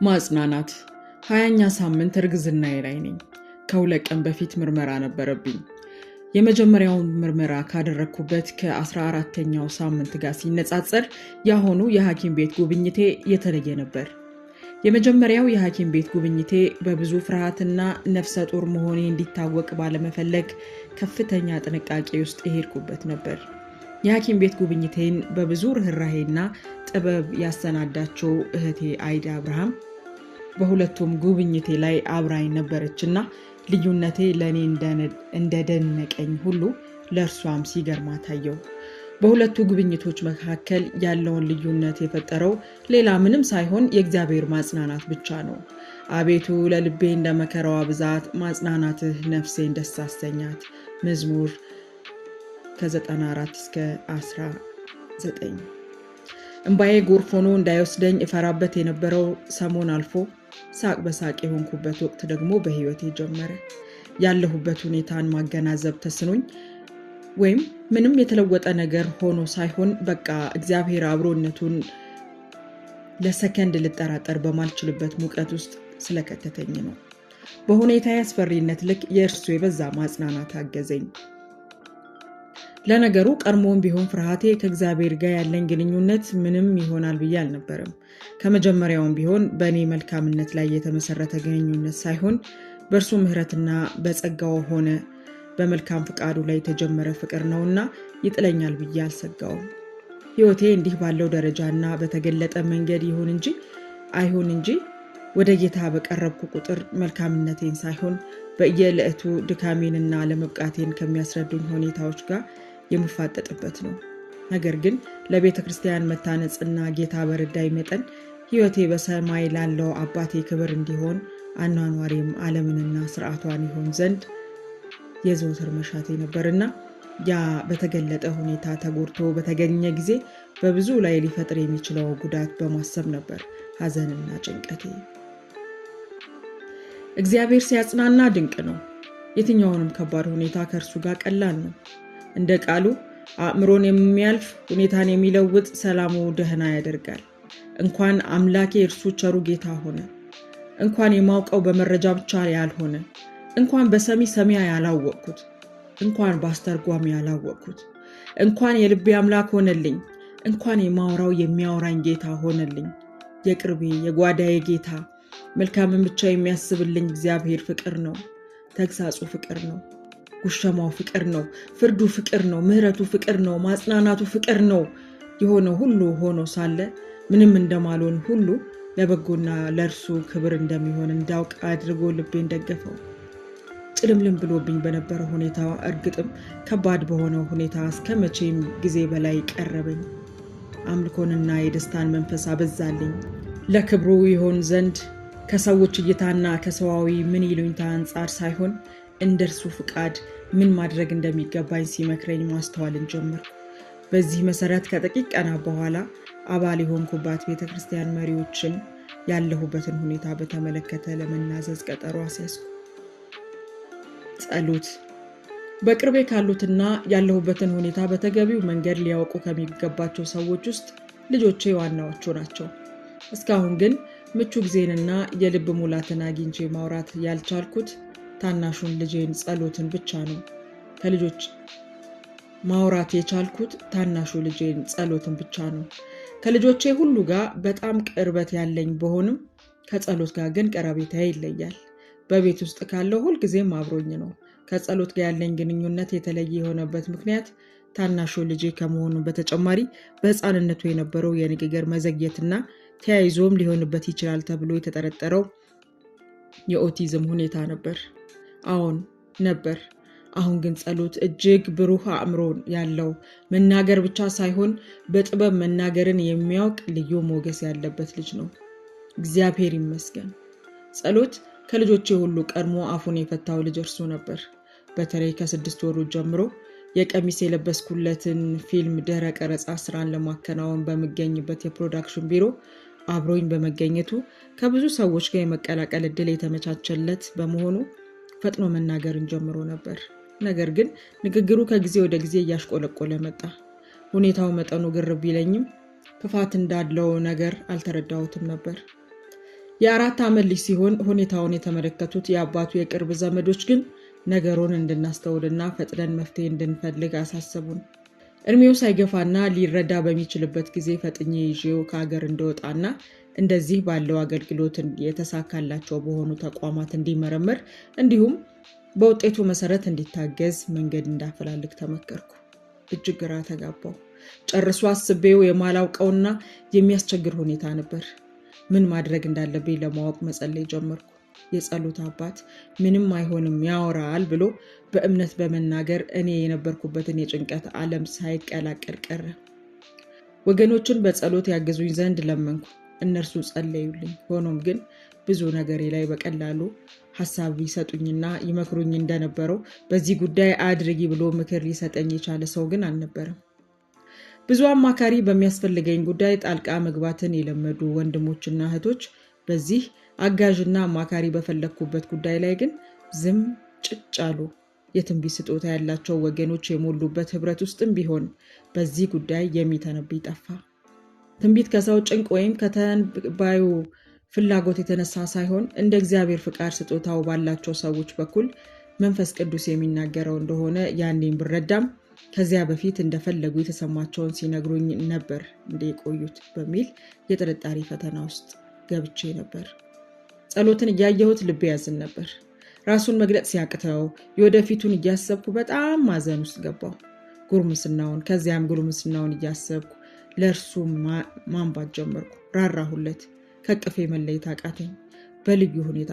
ማጽናናት 20ኛ ሳምንት እርግዝናዬ ላይ ነኝ። ከሁለት ቀን በፊት ምርመራ ነበረብኝ። የመጀመሪያውን ምርመራ ካደረኩበት ከ14ኛው ሳምንት ጋር ሲነጻጸር ያሁኑ የሐኪም ቤት ጉብኝቴ የተለየ ነበር። የመጀመሪያው የሐኪም ቤት ጉብኝቴ በብዙ ፍርሃትና ነፍሰ ጡር መሆኔ እንዲታወቅ ባለመፈለግ ከፍተኛ ጥንቃቄ ውስጥ የሄድኩበት ነበር። የሐኪም ቤት ጉብኝቴን በብዙ ርህራሄና ጥበብ ያሰናዳቸው እህቴ አይዳ አብርሃም በሁለቱም ጉብኝቴ ላይ አብራኝ ነበረችና ልዩነቴ ለኔ እንደደነቀኝ ሁሉ ለእርሷም ሲገርማ ታየው። በሁለቱ ጉብኝቶች መካከል ያለውን ልዩነት የፈጠረው ሌላ ምንም ሳይሆን የእግዚአብሔር ማጽናናት ብቻ ነው። አቤቱ ለልቤ እንደ መከራዋ ብዛት ማጽናናትህ ነፍሴን ደስ አሰኛት። መዝሙር ከ94 እስከ 19። እንባዬ ጎርፍ ሆኖ እንዳይወስደኝ እፈራበት የነበረው ሰሞን አልፎ ሳቅ በሳቅ የሆንኩበት ወቅት ደግሞ በህይወቴ ጀመረ። ያለሁበት ሁኔታን ማገናዘብ ተስኖኝ ወይም ምንም የተለወጠ ነገር ሆኖ ሳይሆን በቃ እግዚአብሔር አብሮነቱን ለሰከንድ ልጠራጠር በማልችልበት ሙቀት ውስጥ ስለከተተኝ ነው። በሁኔታ ያስፈሪነት ልክ የእርሱ የበዛ ማጽናናት አገዘኝ። ለነገሩ ቀድሞም ቢሆን ፍርሃቴ ከእግዚአብሔር ጋር ያለኝ ግንኙነት ምንም ይሆናል ብዬ አልነበረም። ከመጀመሪያውም ቢሆን በእኔ መልካምነት ላይ የተመሰረተ ግንኙነት ሳይሆን በእርሱ ምሕረትና በጸጋው ሆነ በመልካም ፍቃዱ ላይ የተጀመረ ፍቅር ነውና ይጥለኛል ብዬ አልሰጋውም። ሕይወቴ እንዲህ ባለው ደረጃና በተገለጠ መንገድ አይሁን እንጂ ወደ ጌታ በቀረብኩ ቁጥር መልካምነቴን ሳይሆን በየዕለቱ ድካሜንና ለመብቃቴን ከሚያስረዱኝ ሁኔታዎች ጋር የምፋጠጥበት ነው። ነገር ግን ለቤተ ክርስቲያን መታነጽና ጌታ በረዳይ መጠን ሕይወቴ በሰማይ ላለው አባቴ ክብር እንዲሆን አኗኗሬም ዓለምንና ስርዓቷን ይሆን ዘንድ የዘወትር መሻቴ ነበርና ያ በተገለጠ ሁኔታ ተጎድቶ በተገኘ ጊዜ በብዙ ላይ ሊፈጥር የሚችለው ጉዳት በማሰብ ነበር ሐዘንና ጭንቀቴ። እግዚአብሔር ሲያጽናና ድንቅ ነው። የትኛውንም ከባድ ሁኔታ ከእርሱ ጋር ቀላል ነው። እንደ ቃሉ አእምሮን የሚያልፍ ሁኔታን የሚለውጥ ሰላሙ ደህና ያደርጋል። እንኳን አምላኬ እርሱ ቸሩ ጌታ ሆነ፣ እንኳን የማውቀው በመረጃ ብቻ ያልሆነ፣ እንኳን በሰሚ ያላወቅኩት፣ እንኳን በአስተርጓሚ ያላወቅኩት፣ እንኳን የልቤ አምላክ ሆነልኝ፣ እንኳን የማወራው የሚያወራኝ ጌታ ሆነልኝ። የቅርቤ የጓዳዬ ጌታ መልካምን ብቻ የሚያስብልኝ እግዚአብሔር ፍቅር ነው። ተግሳጹ ፍቅር ነው። ጉሸማው ፍቅር ነው። ፍርዱ ፍቅር ነው። ምህረቱ ፍቅር ነው። ማጽናናቱ ፍቅር ነው። የሆነው ሁሉ ሆኖ ሳለ ምንም እንደማልሆን ሁሉ ለበጎና ለእርሱ ክብር እንደሚሆን እንዳውቅ አድርጎ ልቤን ደገፈው። ጭልምልም ብሎብኝ በነበረ ሁኔታ እርግጥም ከባድ በሆነው ሁኔታ እስከ መቼም ጊዜ በላይ ቀረበኝ። አምልኮንና የደስታን መንፈስ አበዛልኝ። ለክብሩ ይሆን ዘንድ ከሰዎች እይታና ከሰዋዊ ምን ይሉኝታ አንጻር ሳይሆን እንደርሱ ፍቃድ ምን ማድረግ እንደሚገባኝ ሲመክረኝ ማስተዋልን ጀመርኩ። በዚህ መሰረት ከጥቂት ቀናት በኋላ አባል የሆንኩባት ቤተክርስቲያን መሪዎችን ያለሁበትን ሁኔታ በተመለከተ ለመናዘዝ ቀጠሮ አስያዝኩ። ጸሎት በቅርቤ ካሉትና ያለሁበትን ሁኔታ በተገቢው መንገድ ሊያውቁ ከሚገባቸው ሰዎች ውስጥ ልጆቼ ዋናዎቹ ናቸው። እስካሁን ግን ምቹ ጊዜንና የልብ ሙላትን አግኝቼ ማውራት ያልቻልኩት ታናሹን ልጄን ጸሎትን ብቻ ነው። ከልጆች ማውራት የቻልኩት ታናሹ ልጄን ጸሎትን ብቻ ነው። ከልጆቼ ሁሉ ጋር በጣም ቅርበት ያለኝ በሆንም ከጸሎት ጋር ግን ቀረቤታዬ ይለያል። በቤት ውስጥ ካለው ሁልጊዜም አብሮኝ ነው። ከጸሎት ጋር ያለኝ ግንኙነት የተለየ የሆነበት ምክንያት ታናሹ ልጄ ከመሆኑ በተጨማሪ በሕፃንነቱ የነበረው የንግግር መዘግየትና ተያይዞም ሊሆንበት ይችላል ተብሎ የተጠረጠረው የኦቲዝም ሁኔታ ነበር። አዎን ነበር። አሁን ግን ጸሎት እጅግ ብሩህ አእምሮ ያለው መናገር ብቻ ሳይሆን በጥበብ መናገርን የሚያውቅ ልዩ ሞገስ ያለበት ልጅ ነው። እግዚአብሔር ይመስገን። ጸሎት ከልጆቼ ሁሉ ቀድሞ አፉን የፈታው ልጅ እርሱ ነበር። በተለይ ከ6 ወሩ ጀምሮ የቀሚስ የለበስኩለትን ፊልም ድህረ ቀረጻ ስራን ለማከናወን በሚገኝበት የፕሮዳክሽን ቢሮ አብሮኝ በመገኘቱ ከብዙ ሰዎች ጋር የመቀላቀል ዕድል የተመቻቸለት በመሆኑ ፈጥኖ መናገርን ጀምሮ ነበር። ነገር ግን ንግግሩ ከጊዜ ወደ ጊዜ እያሽቆለቆለ መጣ። ሁኔታው መጠኑ ግር ቢለኝም ክፋት እንዳለው ነገር አልተረዳሁትም ነበር። የ4 ዓመት ልጅ ሲሆን ሁኔታውን የተመለከቱት የአባቱ የቅርብ ዘመዶች ግን ነገሩን እንድናስተውልና ፈጥነን መፍትሄ እንድንፈልግ አሳሰቡን። እድሜው ሳይገፋና ሊረዳ በሚችልበት ጊዜ ፈጥኜ ይዤው ከሀገር እንደወጣና እንደዚህ ባለው አገልግሎት የተሳካላቸው በሆኑ ተቋማት እንዲመረመር እንዲሁም በውጤቱ መሰረት እንዲታገዝ መንገድ እንዳፈላልግ ተመከርኩ። እጅግ ግራ ተጋባው። ጨርሶ አስቤው የማላውቀውና የሚያስቸግር ሁኔታ ነበር። ምን ማድረግ እንዳለብኝ ለማወቅ መጸለይ ጀመርኩ። የጸሎት አባት ምንም አይሆንም ያወራል ብሎ በእምነት በመናገር እኔ የነበርኩበትን የጭንቀት ዓለም ሳይቀላቀል ቀረ። ወገኖችን በጸሎት ያግዙኝ ዘንድ ለመንኩ። እነርሱ ጸለዩልኝ። ሆኖም ግን ብዙ ነገሬ ላይ በቀላሉ ሐሳብ ሊሰጡኝና ይመክሩኝ እንደነበረው በዚህ ጉዳይ አድርጊ ብሎ ምክር ሊሰጠኝ የቻለ ሰው ግን አልነበረም። ብዙ አማካሪ በሚያስፈልገኝ ጉዳይ ጣልቃ መግባትን የለመዱ ወንድሞችና እህቶች በዚህ አጋዥና አማካሪ በፈለኩበት ጉዳይ ላይ ግን ዝም ጭጭ አሉ። የትንቢት ስጦታ ያላቸው ወገኖች የሞሉበት ህብረት ውስጥም ቢሆን በዚህ ጉዳይ የሚተነብይ ጠፋ። ትንቢት ከሰው ጭንቅ ወይም ከተንባዩ ፍላጎት የተነሳ ሳይሆን እንደ እግዚአብሔር ፍቃድ ስጦታው ባላቸው ሰዎች በኩል መንፈስ ቅዱስ የሚናገረው እንደሆነ ያኔም ብረዳም ከዚያ በፊት እንደፈለጉ የተሰማቸውን ሲነግሩኝ ነበር እንደቆዩት በሚል የጥርጣሬ ፈተና ውስጥ ገብቼ ነበር። ጸሎትን እያየሁት ልቤ ያዝን ነበር። ራሱን መግለጽ ሲያቅተው የወደፊቱን እያሰብኩ በጣም ማዘን ውስጥ ገባው። ጉርምስናውን ከዚያም ጉርምስናውን እያሰብኩ ለእርሱ ማንባት ጀመርኩ። ራራሁለት። ከቅፌ መለየት አቃተኝ። በልዩ ሁኔታ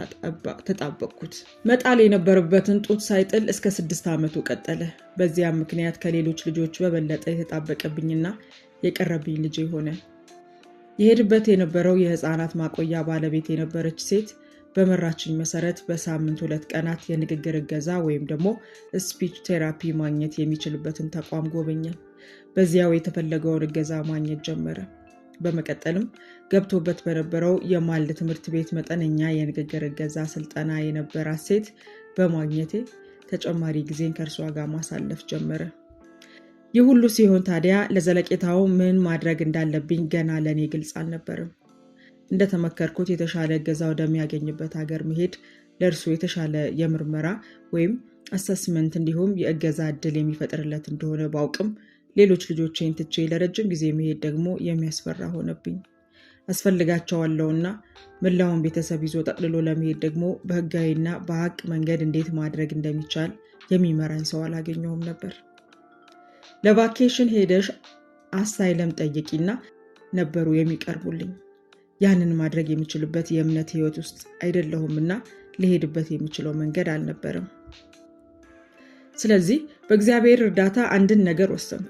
ተጣበቅኩት። መጣል የነበረበትን ጡት ሳይጥል እስከ 6 ዓመቱ ቀጠለ። በዚያም ምክንያት ከሌሎች ልጆች በበለጠ የተጣበቀብኝና የቀረብኝ ልጅ ሆነ። የሄድበት የነበረው የህፃናት ማቆያ ባለቤት የነበረች ሴት በመራችኝ መሰረት በሳምንት 2 ቀናት የንግግር እገዛ ወይም ደግሞ ስፒች ቴራፒ ማግኘት የሚችልበትን ተቋም ጎበኘን። በዚያው የተፈለገውን እገዛ ማግኘት ጀመረ። በመቀጠልም ገብቶበት በነበረው የማልድ ትምህርት ቤት መጠነኛ የንግግር እገዛ ስልጠና የነበራት ሴት በማግኘቴ ተጨማሪ ጊዜን ከእርሷ ጋር ማሳለፍ ጀመረ። ይህ ሁሉ ሲሆን ታዲያ ለዘለቄታው ምን ማድረግ እንዳለብኝ ገና ለኔ ግልጽ አልነበረም። እንደተመከርኩት የተሻለ እገዛ ወደሚያገኝበት ሀገር መሄድ ለእርሱ የተሻለ የምርመራ ወይም አሰስመንት እንዲሁም የእገዛ እድል የሚፈጥርለት እንደሆነ ባውቅም ሌሎች ልጆቼን ትቼ ለረጅም ጊዜ መሄድ ደግሞ የሚያስፈራ ሆነብኝ። አስፈልጋቸዋለሁና መላውን ቤተሰብ ይዞ ጠቅልሎ ለመሄድ ደግሞ በህጋዊና በሀቅ መንገድ እንዴት ማድረግ እንደሚቻል የሚመራኝ ሰው አላገኘውም ነበር። ለቫኬሽን ሄደሽ አሳይለም ጠይቂና ነበሩ የሚቀርቡልኝ። ያንን ማድረግ የሚችልበት የእምነት ህይወት ውስጥ አይደለሁምና ልሄድበት የሚችለው መንገድ አልነበረም። ስለዚህ በእግዚአብሔር እርዳታ አንድን ነገር ወሰንኩ።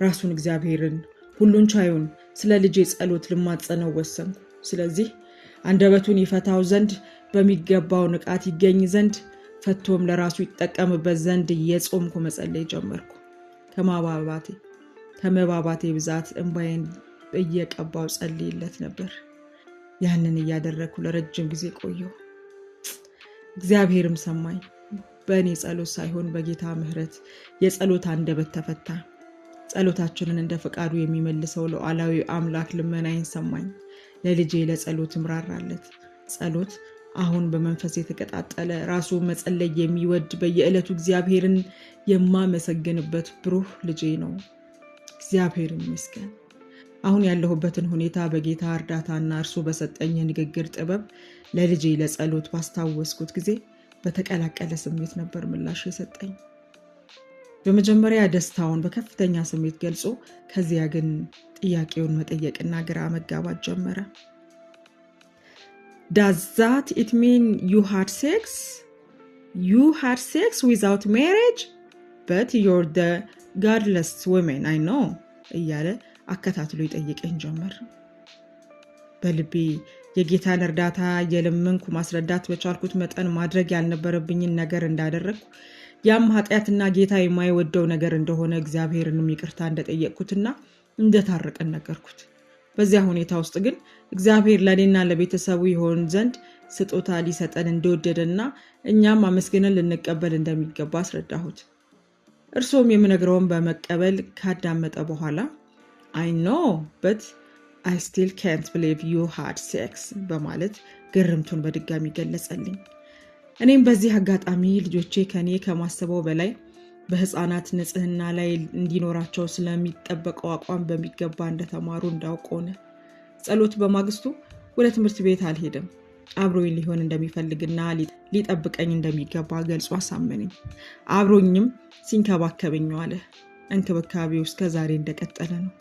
ራሱን እግዚአብሔርን ሁሉን ቻዩን ስለ ልጄ ጸሎት ልማጸነው ወሰንኩ። ስለዚህ አንደበቱን ይፈታው ዘንድ በሚገባው ንቃት ይገኝ ዘንድ ፈቶም ለራሱ ይጠቀምበት ዘንድ እየጾምኩ መጸለይ ጀመርኩ። ከመባባቴ ብዛት እንባዬን እየቀባው ጸልይለት ነበር። ያንን እያደረኩ ለረጅም ጊዜ ቆየሁ። እግዚአብሔርም ሰማኝ። በእኔ ጸሎት ሳይሆን በጌታ ምሕረት የጸሎት አንደበት ተፈታ። ጸሎታችንን እንደ ፈቃዱ የሚመልሰው ሉዓላዊ አምላክ ልመናዬን ሰማኝ። ለልጄ ለጸሎት ምራራለት። ጸሎት አሁን በመንፈስ የተቀጣጠለ ራሱ መጸለይ የሚወድ በየዕለቱ እግዚአብሔርን የማመሰግንበት ብሩህ ልጄ ነው። እግዚአብሔር ይመስገን። አሁን ያለሁበትን ሁኔታ በጌታ እርዳታና እርሱ በሰጠኝ የንግግር ጥበብ ለልጄ ለጸሎት ባስታወስኩት ጊዜ በተቀላቀለ ስሜት ነበር ምላሽ የሰጠኝ። በመጀመሪያ ደስታውን በከፍተኛ ስሜት ገልጾ ከዚያ ግን ጥያቄውን መጠየቅና ግራ መጋባት ጀመረ። Does that it mean you had sex? You had sex without marriage? But you're the godless woman, I know. እያለ አከታትሎ ይጠይቀኝ ጀመር። በልቤ የጌታን እርዳታ የለመንኩ ማስረዳት በቻልኩት መጠን ማድረግ ያልነበረብኝን ነገር እንዳደረግኩ ያም ኃጢአትና ጌታ የማይወደው ነገር እንደሆነ እግዚአብሔርንም ይቅርታ እንደጠየቅኩትና እንደታረቀን ነገርኩት። በዚያ ሁኔታ ውስጥ ግን እግዚአብሔር ለኔና ለቤተሰቡ ይሆን ዘንድ ስጦታ ሊሰጠን እንደወደደና እኛም አመስግነን ልንቀበል እንደሚገባ አስረዳሁት። እርሱም የምነግረውን በመቀበል ካዳመጠ በኋላ I know, but I still can't believe you had sex በማለት ግርምቱን በድጋሚ ገለጸልኝ። እኔም በዚህ አጋጣሚ ልጆቼ ከኔ ከማሰበው በላይ በህፃናት ንጽህና ላይ እንዲኖራቸው ስለሚጠበቀው አቋም በሚገባ እንደተማሩ እንዳውቆነ ጸሎት በማግስቱ ወደ ትምህርት ቤት አልሄድም አብሮኝ ሊሆን እንደሚፈልግና ሊጠብቀኝ እንደሚገባ ገልጾ አሳመነኝ። አብሮኝም ሲንከባከበኝ ዋለ። እንክብካቤው እስከ ዛሬ እንደቀጠለ ነው።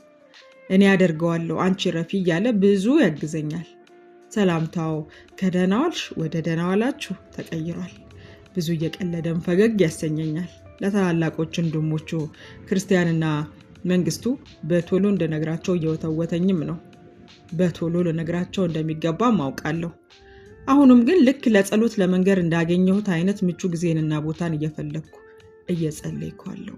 እኔ ያደርገዋለሁ አንቺ ረፊ እያለ ብዙ ያግዘኛል። ሰላምታው ከደህና ዋልሽ ወደ ደህና ዋላችሁ ተቀይሯል። ብዙ እየቀለደም ፈገግ ያሰኘኛል። ለታላላቆች ወንድሞቹ ክርስቲያንና መንግስቱ በቶሎ እንደነግራቸው እየወተወተኝም ነው። በቶሎ ለነግራቸው እንደሚገባ ማውቃለሁ። አሁንም ግን ልክ ለጸሎት ለመንገር እንዳገኘሁት አይነት ምቹ ጊዜንና ቦታን እየፈለኩ እየጸለይኩ አለሁ።